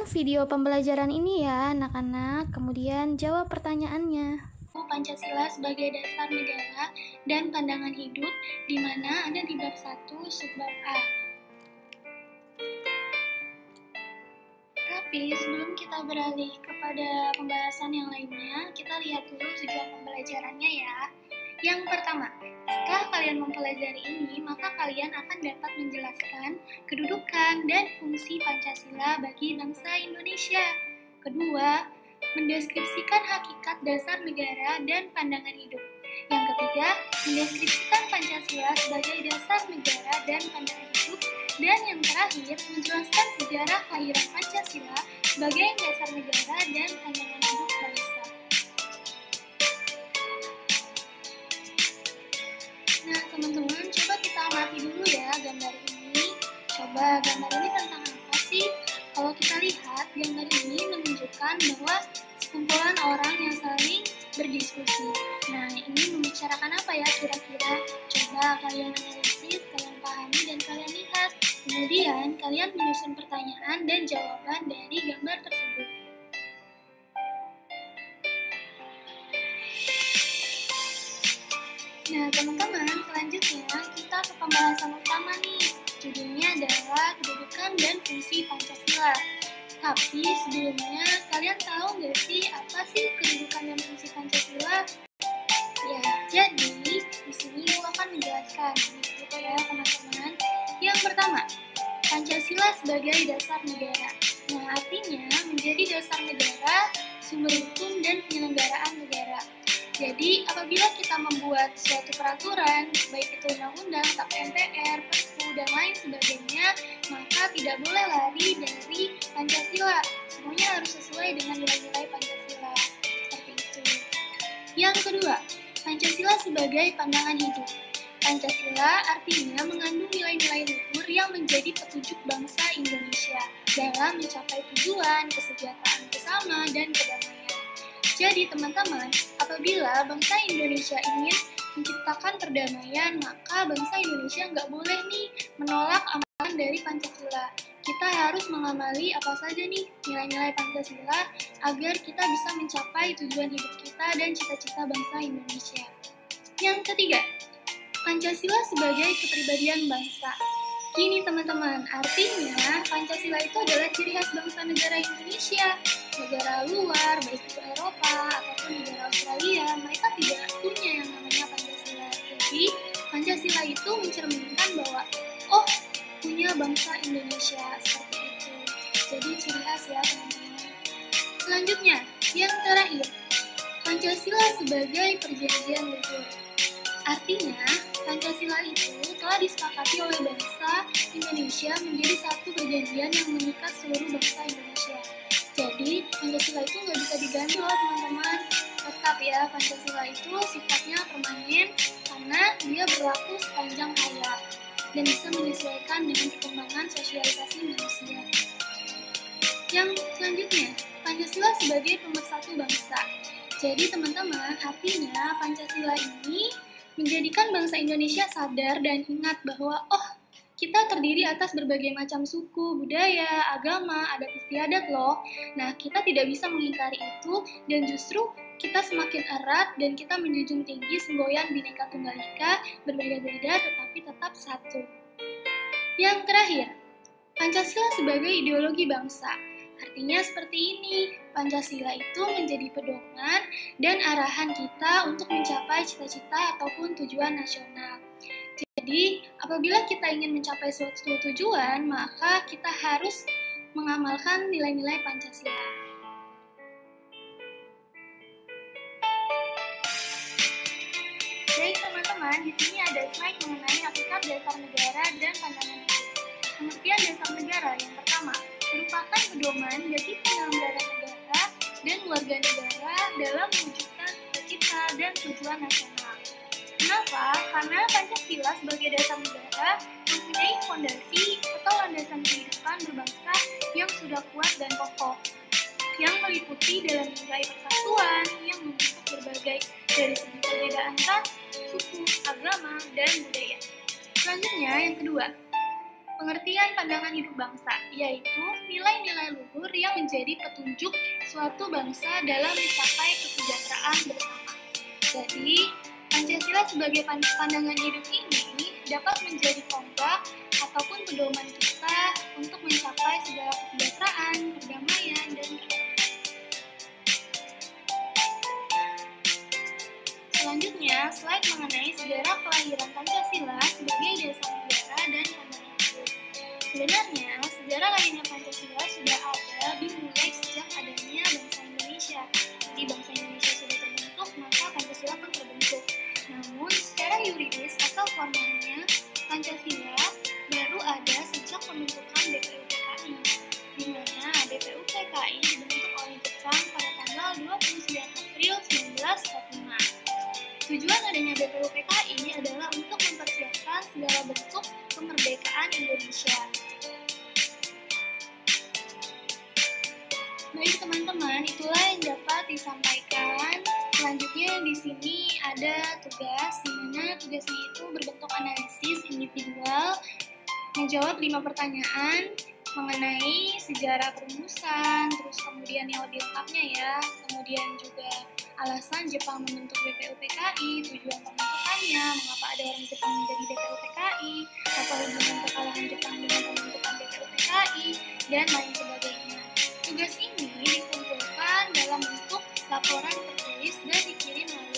video pembelajaran ini ya anak-anak, kemudian jawab pertanyaannya. Pancasila sebagai dasar negara dan pandangan hidup, di mana ada di bab 1 subbab A. Tapi sebelum kita beralih kepada pembahasan yang lainnya, kita lihat dulu tujuan pembelajarannya ya. Yang pertama, setelah kalian mempelajari ini, maka kalian akan dapat menjelaskan kedudukan dan fungsi Pancasila bagi bangsa Indonesia. Kedua, mendeskripsikan hakikat dasar negara dan pandangan hidup. Yang ketiga, mendeskripsikan Pancasila sebagai dasar negara dan pandangan hidup. Dan yang terakhir, menjelaskan sejarah kelahiran Pancasila sebagai dasar negara dan pandangan hidup bangsa. Nah, teman-teman, coba kita amati dulu ya gambar ini. Coba gambar ini tentang apa sih? Kalau kita lihat, gambar ini menunjukkan bahwa sekumpulan orang yang saling berdiskusi. Nah, ini membicarakan apa ya kira-kira? Coba kalian analisis, kalian pahami, dan kalian lihat. Kemudian, kalian menyusun pertanyaan dan jawaban dari gambar tersebut. Nah, teman-teman, selanjutnya kita ke pembahasan utama nih. Judulnya adalah kedudukan dan fungsi Pancasila. Tapi sebelumnya, kalian tahu nggak sih apa sih kedudukan dan fungsi Pancasila? Ya, jadi di sini aku akan menjelaskan gitu ya teman-teman. Yang pertama, Pancasila sebagai dasar negara. Nah, artinya menjadi dasar negara, sumber hukum dan penyelenggaraan negara. Jadi, apabila kita membuat suatu peraturan, baik itu undang-undang, tap MPR, Perpu, dan lain sebagainya, maka tidak boleh lari dari Pancasila. Semuanya harus sesuai dengan nilai-nilai Pancasila. Seperti itu. Yang kedua, Pancasila sebagai pandangan hidup. Pancasila artinya mengandung nilai-nilai luhur yang menjadi petunjuk bangsa Indonesia dalam mencapai tujuan, kesejahteraan bersama, dan kedamaian. Jadi teman-teman, apabila bangsa Indonesia ingin menciptakan perdamaian, maka bangsa Indonesia nggak boleh nih menolak amalan dari Pancasila. Kita harus mengamali apa saja nih nilai-nilai Pancasila agar kita bisa mencapai tujuan hidup kita dan cita-cita bangsa Indonesia. Yang ketiga, Pancasila sebagai kepribadian bangsa. Gini teman-teman, artinya Pancasila itu adalah ciri khas bangsa negara Indonesia. Negara luar, baik itu Eropa ataupun negara Australia, mereka tidak punya yang namanya Pancasila. Jadi, Pancasila itu mencerminkan bahwa, oh, punya bangsa Indonesia, seperti itu. Jadi, ciri khas ya teman-teman. Selanjutnya, yang terakhir, Pancasila sebagai perjanjian luhur. Artinya, Pancasila itu telah disepakati oleh bangsa Indonesia menjadi satu perjanjian yang mengikat seluruh bangsa Indonesia. Jadi, Pancasila itu nggak bisa diganti loh teman-teman. Tetap ya, Pancasila itu sifatnya permanen karena dia berlaku sepanjang hayat dan bisa menyesuaikan dengan perkembangan sosialisasi manusia. Yang selanjutnya, Pancasila sebagai pemersatu bangsa. Jadi teman-teman, artinya Pancasila ini menjadikan bangsa Indonesia sadar dan ingat bahwa kita terdiri atas berbagai macam suku, budaya, agama, adat istiadat loh. Nah, kita tidak bisa mengingkari itu dan justru kita semakin erat dan kita menjunjung tinggi semboyan Bhinneka Tunggal Ika, berbeda-beda tetapi tetap satu. Yang terakhir, Pancasila sebagai ideologi bangsa. Artinya seperti ini, Pancasila itu menjadi pedoman dan arahan kita untuk mencapai cita-cita ataupun tujuan nasional. Jadi, apabila kita ingin mencapai suatu tujuan, maka kita harus mengamalkan nilai-nilai Pancasila. Baik teman-teman, di sini ada slide mengenai hakikat dasar negara dan pandangan hidup. Pengertian dasar negara yang pertama, merupakan pedoman bagi penyelenggara negara dan warga negara dalam mewujudkan cita-cita dan tujuan nasional. Kenapa? Karena Pancasila sebagai dasar negara mempunyai fondasi atau landasan kehidupan berbangsa yang sudah kuat dan kokoh, yang meliputi dalam nilai persatuan yang membentuk berbagai dari segi perbedaan ras, suku, agama, dan budaya. Selanjutnya, yang kedua, Pengertian pandangan hidup bangsa, yaitu nilai-nilai luhur yang menjadi petunjuk suatu bangsa dalam mencapai kesejahteraan bersama. Jadi, Pancasila sebagai pandangan hidup ini dapat menjadi tonggak ataupun pedoman kita untuk mencapai segala kesejahteraan, perdamaian, dan keadilan. Selanjutnya, slide mengenai sejarah kelahiran Pancasila sebagai dasar negara dan pandangan hidup. Sebenarnya, sejarah lahirnya Pancasila sudah ada dimulai sejak adanya bangsa Indonesia. Jadi bangsa Indonesia sudah terbentuk, maka Pancasila pun terbentuk. Namun, secara yuridis atau formalnya, Pancasila baru ada sejak pembentukan BPUPKI, di mana BPUPKI dibentuk oleh Jepang pada tanggal 29 April 1945. Tujuan adanya BPUPKI adalah untuk mempersiapkan segala bentuk kemerdekaan Indonesia. Baik teman-teman, itulah yang dapat disampaikan. Selanjutnya di sini ada tugas, di mana tugasnya itu berbentuk analisis individual, menjawab 5 pertanyaan mengenai sejarah perumusan, terus kemudian yang lebih lengkapnya ya, kemudian juga alasan Jepang membentuk BPUPKI, tujuan pembentukannya, mengapa ada orang Jepang menjadi BPUPKI, apa hubungan kekalahan Jepang dengan pembentukan BPUPKI, dan lain sebagainya. Tugas ini dikumpulkan dalam bentuk laporan tertulis dan dikirim melalui